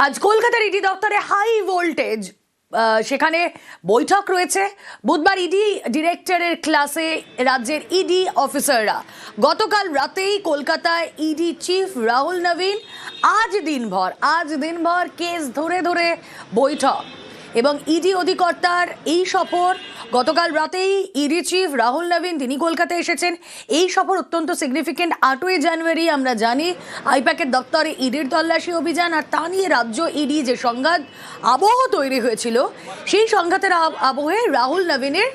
আজ কলকাতার ইডি দপ্তরে হাই ভোল্টেজ সেখানে বৈঠক রয়েছে। বুধবার ইডি ডিরেক্টরের ক্লাসে রাজ্যের ইডি অফিসাররা গতকাল রাতেই কলকাতায় ইডি চিফ রাহুল নবীন আজ দিনভর কেস ধরে ধরে বৈঠক এবং ইডি অধিকর্তার এই সফর। গতকাল রাতেই ইডি চিফ রাহুল নবীন তিনি কলকাতায় এসেছেন। এই সফর অত্যন্ত সিগনিফিকেন্ট। 8ই জানুয়ারি আমরা জানি আইপ্যাকের দপ্তরে ইডির তল্লাশি অভিযান, আর তা নিয়ে রাজ্য ইডি যে সংঘাত আবহ তৈরি হয়েছিল, সেই সংঘাতের আবহে রাহুল নবীনের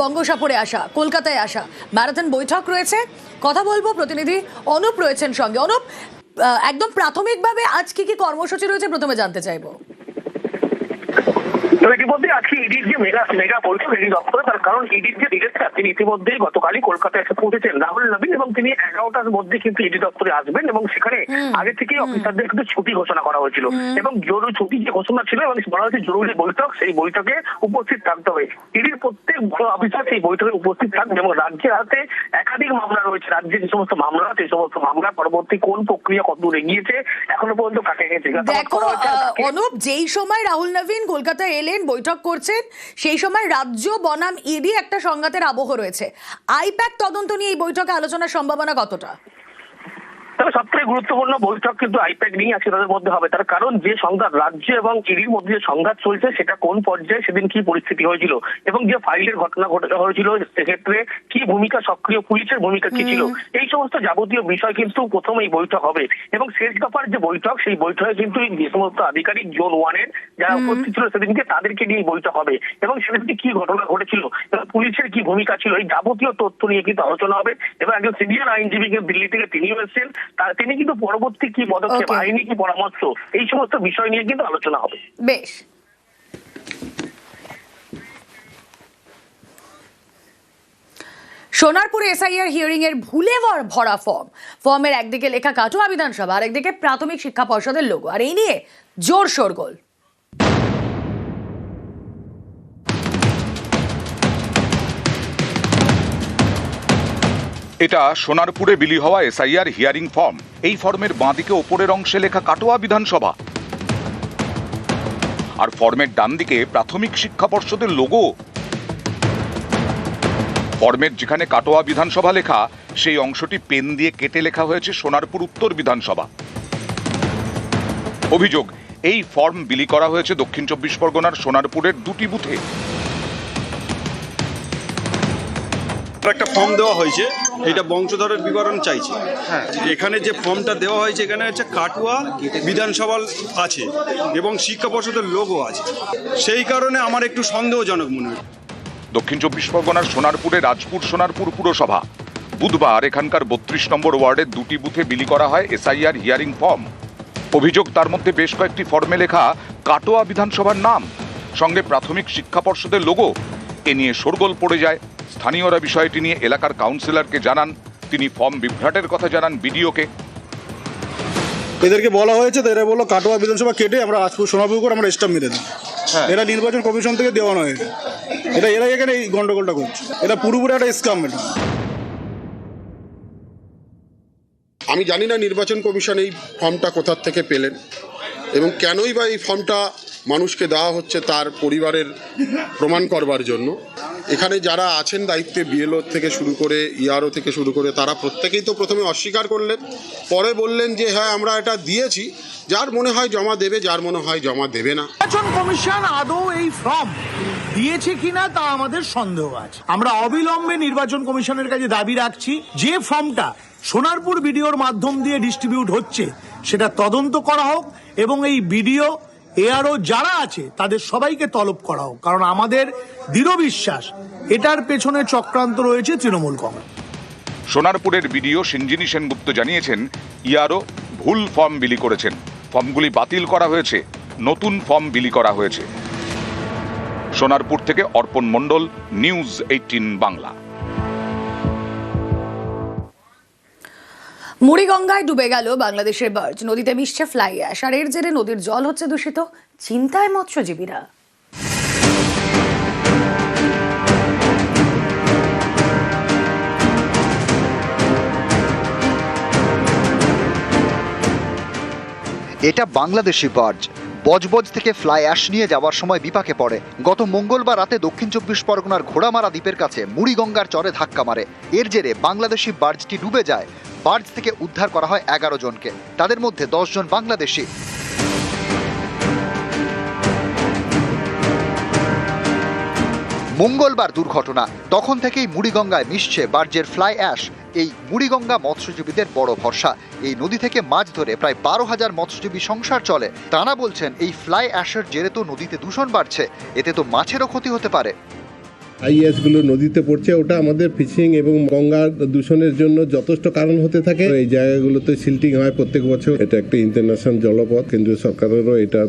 বঙ্গ সফরে আসা, কলকাতায় আসা ম্যারাথন বৈঠক রয়েছে। কথা বলবো, প্রতিনিধি অনুপ রয়েছেন সঙ্গে। অনুপ, একদম প্রাথমিকভাবে আজ কি কি কর্মসূচি রয়েছে প্রথমে জানতে চাইবো। ইতিমধ্যে আজকে ইডির যে মেগা বৈঠক ইডি দপ্তরে, তার কারণ ইডির যে ডিরেক্টর তিনি ইতিমধ্যেই গতকালই কলকাতায় এসে পৌঁছেছেন রাহুল নবীন, এবং তিনি 11টার মধ্যে কিন্তু ইডি দপ্তরে আসবেন এবং সেখানে আগে থেকেই অফিসারদের কিন্তু ছুটি ঘোষণা করা হয়েছিল এবং জরুরি ছুটি যে ঘোষণা ছিল এবং বলা হয়েছে জরুরি বৈঠক, সেই বৈঠকে উপস্থিত থাকতে হবে। ইডির প্রত্যেক অফিসার সেই বৈঠকে উপস্থিত থাকবে এবং রাজ্যের হাতে একাধিক মামলা রয়েছে। রাজ্যে যে সমস্ত মামলা, সেই সমস্ত মামলা পরবর্তী কোন প্রক্রিয়া কতদূর এগিয়েছে এখনো পর্যন্ত কাটে গেছে। দেখো অনুপ, যেই সময় রাহুল নবীন কলকাতায় এলেন, বৈঠক করছেন, সেই সময় রাজ্য বনাম ইডি একটা সংঘাতের আবহ রয়েছে। আইপ্যাক তদন্ত নিয়ে এই বৈঠকে আলোচনার সম্ভাবনা কতটা? তবে সবথেকে গুরুত্বপূর্ণ বৈঠক কিন্তু আইপ্যাক নিয়ে আছে তাদের মধ্যে হবে, তার কারণ যে সংঘাত রাজ্য এবং ইডির মধ্যে যে সংঘাত চলছে সেটা কোন পর্যায়ে, সেদিন কি পরিস্থিতি হয়েছিল এবং যে ফাইলের ঘটনা হয়েছিল সেক্ষেত্রে কি ভূমিকা, সক্রিয় পুলিশের ভূমিকা কি ছিল, এই সমস্ত যাবতীয় বিষয় কিন্তু প্রথম এই বৈঠক হবে। এবং শেষ দফার যে বৈঠক, সেই বৈঠকে কিন্তু যে সমস্ত আধিকারিক জোন 1-এর যারা উপস্থিত ছিল সেদিনকে তাদেরকে নিয়ে বৈঠক হবে এবং সেদিনকে কি ঘটনা ঘটেছিল এবং পুলিশের কি ভূমিকা ছিল, এই যাবতীয় তথ্য নিয়ে কিন্তু আলোচনা হবে। এবং একজন সিনিয়র আইনজীবী দিল্লি থেকে তিনিও এসেছেন, তিনি কিন্তু পরবর্তী কি পদক্ষেপ, আইনি কি পরামর্শ, এই সমস্ত বিষয় নিয়ে কিন্তু আলোচনা হবে। বেশ, সোনারপুরে এসআইআর হিয়ারিং এর ভুলে ভরা ফর্মের একদিকে লেখা কাটোয়া বিধানসভা, আর একদিকে প্রাথমিক শিক্ষা পর্ষদের লোগো, আর এই নিয়ে জোর শোরগোল। এটা সোনারপুরে বিলি হওয়া এসআইআর হিয়ারিং ফর্ম। এই ফর্মের বাঁদিকে ওপরের অংশে লেখা কাটোয়া বিধানসভা, আর ফর্মের ডান দিকে প্রাথমিক শিক্ষা পর্ষদের লোগো। ফর্মের যেখানে কাটোয়া বিধানসভা লেখা, সেই অংশটি পেন দিয়ে কেটে লেখা হয়েছে সোনারপুর উত্তর বিধানসভা। অভিযোগ, এই ফর্ম বিলি করা হয়েছে দক্ষিণ 24 পরগনার সোনারপুরের 2টি বুথে। একটা ফর্ম দেওয়া হয়েছে, এটা বংশধরের বিবরণ চাইছে। এখানে যে ফর্মটা দেওয়া হয়েছে, এখানে হচ্ছে কাটোয়া বিধানসভা আছে এবং শিক্ষা পর্ষদের লোগো আছে, সেই কারণে আমার একটু সন্দেহজনক মনে হয়। দক্ষিণ 24 পরগনার সোনারপুরে রাজপুর সোনারপুর পুরসভা। বুধবার এখানকার 32 নম্বর ওয়ার্ডের 2টি বুথে বিলি করা হয় এসআইআর হিয়ারিং ফর্ম। অভিযোগ, তার মধ্যে বেশ কয়েকটি ফর্মে লেখা কাটোয়া বিধানসভার নাম, সঙ্গে প্রাথমিক শিক্ষা পর্ষদের লোগো। এ নিয়ে শোরগোল পড়ে যায়। স্থানীয়রা বিষয়টি নিয়ে এলাকার কাউন্সিলরকে জানান, তিনি ফর্ম বিভ্রাটের কথা জানান বিডিওকে। এদেরকে বলা হয়েছে, এরা বললো কাটোয়া বিধানসভা কেটে আমরা রাজপুর সোনারপুর করে আমরা স্টাম্প মেরে দিই। এরা নির্বাচন কমিশন থেকে দেওয়া নয়, এটা এরা এখানে এই গন্ডগোলটা করছে। এটা পুরোপুরি একটা স্ক্যাম। এটা আমি জানি না নির্বাচন কমিশন এই ফর্মটা কোথার থেকে পেলেন এবং কেনই বা এই ফর্মটা মানুষকে দেওয়া হচ্ছে তার পরিবারের প্রমাণ করবার জন্য। এখানে যারা আছেন দায়িত্বে, বিএলও থেকে শুরু করে ইআরও থেকে শুরু করে, তারা প্রত্যেকেই তো প্রথমে অস্বীকার করলেন, পরে বললেন যে হ্যাঁ আমরা এটা দিয়েছি, যার মনে হয় জমা দেবে, যার মনে হয় জমা দেবে না। নির্বাচন কমিশন আদৌ এই ফর্ম দিয়েছে কিনা তা আমাদের সন্দেহ আছে। আমরা অবিলম্বে নির্বাচন কমিশনের কাছে দাবি রাখছি, যে ফর্মটা সোনারপুর বিডিওর মাধ্যম দিয়ে ডিস্ট্রিবিউট হচ্ছে সেটা তদন্ত করা হোক এবং এই বিডিও এআরও যারা আছে তাদের সবাইকে তলব করা হোক, কারণ আমাদের দৃঢ় বিশ্বাস এটার পেছনে চক্রান্ত রয়েছে তৃণমূল কংগ্রেস। সোনারপুরের বিডিও সঞ্জিনী সেনগুপ্ত জানিয়েছেন, ইআরও ভুল ফর্ম বিলি করেছেন, ফর্মগুলি বাতিল করা হয়েছে, নতুন ফর্ম বিলি করা হয়েছে। সোনারপুর থেকে অর্পণ মণ্ডল, নিউজ 18 বাংলা। মুড়িগঙ্গায় ডুবে গেল বাংলাদেশের বার্জ, নদীতে মিশছে ফ্লাই অ্যাশ, আর এর জেরে নদীর জল হচ্ছে দূষিত। চিন্তায় মৎস্যজীবীরা। এটা বাংলাদেশি বার্জ। বজবজ থেকে ফ্লাই অ্যাশ নিয়ে যাওয়ার সময় বিপাকে পড়ে। গত মঙ্গলবার রাতে দক্ষিণ 24 পরগনার ঘোড়ামারা দ্বীপের কাছে মুড়িগঙ্গার চরে ধাক্কা মারে। এর জেরে বাংলাদেশি বার্জটি ডুবে যায়। বার্জ থেকে উদ্ধার করা হয় 11 জনকে, তাদের মধ্যে 10 জন বাংলাদেশি। মঙ্গলবার দুর্ঘটনা, তখন থেকেই মুড়িগঙ্গায় মিশছে বার্জের ফ্লাই অ্যাশ। এই মুড়িগঙ্গা মৎস্যজীবীদের বড় ভরসা। এই নদী থেকে মাছ ধরে প্রায় 12,000 মৎস্যজীবী সংসার চলে। তারা বলছেন এই ফ্লাই অ্যাশের জেরে তো নদীতে দূষণ বাড়ছে, এতে তো মাছেরও ক্ষতি হতে পারে। আইএসগুলো নদীতে পড়ছে, ওটা আমাদের ফিশিং এবং গঙ্গার দূষণের জন্য যথেষ্ট কারণ হতে থাকে। এই জায়গাগুলোতে সিল্টিং হয় প্রত্যেক বছর। এটা একটা ইন্টারন্যাশনাল জলপথ, কেন্দ্রীয় সরকারেরও এটা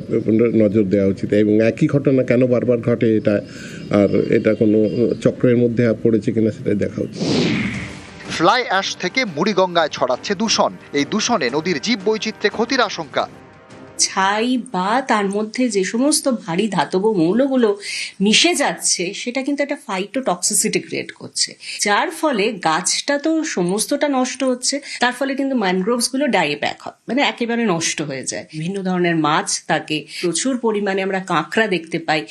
নজর দেওয়া উচিত। এবং একই ঘটনা কেন বারবার ঘটে এটা, আর এটা কোনো চক্রের মধ্যে পড়েছে কিনা সেটাই দেখা উচিত। ফ্লাই অ্যাশ থেকে মুড়িগঙ্গায় ছড়াচ্ছে দূষণ। এই দূষণে নদীর জীব বৈচিত্র্যে ক্ষতির আশঙ্কা। ছাই বা তার মধ্যে যে সমস্ত ভারী ধাতব মৌলগুলো মিশে যাচ্ছে সেটা কিন্তু একটা ফাইটোটক্সিসিটি ক্রিয়েট করছে, যার ফলে গাছটা তো সমস্তটা নষ্ট হচ্ছে। তার ফলে কিন্তু ম্যানগ্রোভস গুলো ডাই ব্যাক হয়, মানে একেবারে নষ্ট হয়ে যায়। বিভিন্ন ধরনের মাছ থাকে, প্রচুর পরিমাণে আমরা কাঁকড়া দেখতে পাই,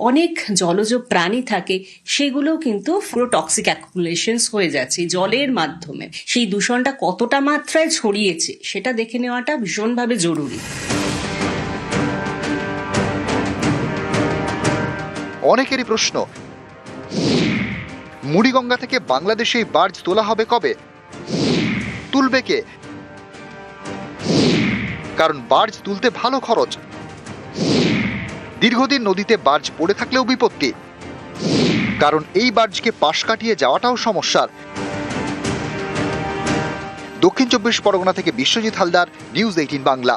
অনেক জলজ প্রাণী থাকে, সেগুলোও কিন্তু পুরো টক্সিক অ্যাকুমুলেশনস হয়ে যাচ্ছে জলের মাধ্যমে। সেই দূষণটা কতটা মাত্রায় ছড়িয়েছে সেটা দেখে নেওয়াটা ভীষণভাবে জরুরি। অনেকেরই প্রশ্ন, মুড়িগঙ্গা থেকে বাংলাদেশে এই বার্জ তোলা হবে কবে? তুলবে কে? কারণ বার্জ তুলতে ভালো খরচ। দীর্ঘদিন নদীতে বার্জ পড়ে থাকলেও বিপত্তি, কারণ এই বার্জকে পাশ কাটিয়ে যাওয়াটাও সমস্যার। দক্ষিণ 24 পরগনা থেকে বিশ্বজিৎ হালদার, নিউজ 18 বাংলা।